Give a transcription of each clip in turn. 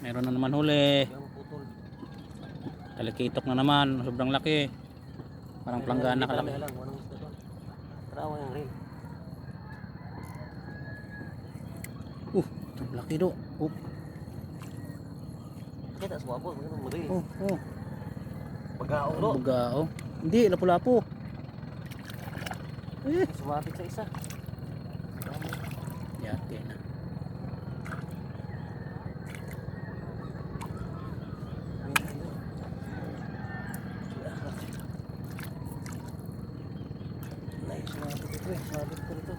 Meron na naman huli. Yung putol. Talikitok na naman, sobrang laki. Parang planggana kalaki. Lang, walang isda doon. Tarawa yung reel. Sobrang laki do. Kita sa wapol, magandang mag-reel. Bagao do. Bagao. Hindi, lapu-lapu. Sumabit sa isa. Yate na. Sumabit ito eh. Sumabit ko rito.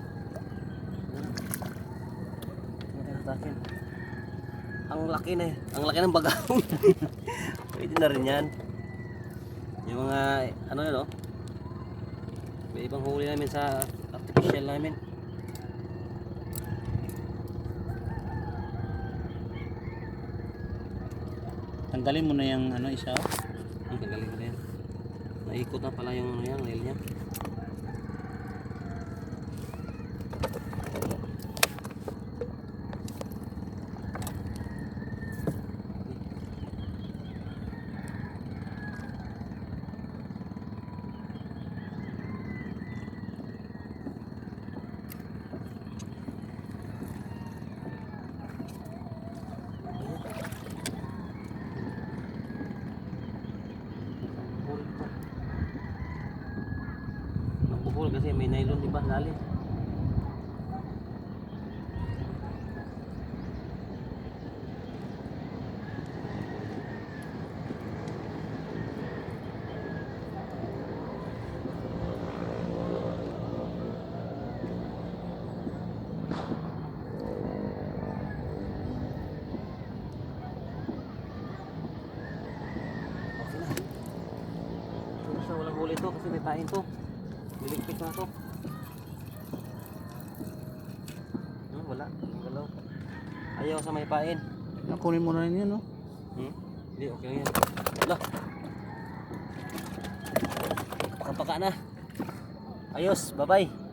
Ang laki na eh. Ang laki ng bagao. Pwede na rin yan. Yung mga ano yun oh. May ibang huli namin sa artificial namin. Tanggalin mo na yung ano isa. Ang tanggalin ko na yan. Naikot na pala yung ano yan, reel niya. Napuhol kasi may nylon di ba lali. Okay na. Ito siya, walang huli to kasi may pain to. Niligpit na to. Wala. Galaw. Ayaw sa may pain. Kunin mo na rin yun, no? Hindi, okay lang yan. Wala. Kapaka na. Ayos, bye-bye.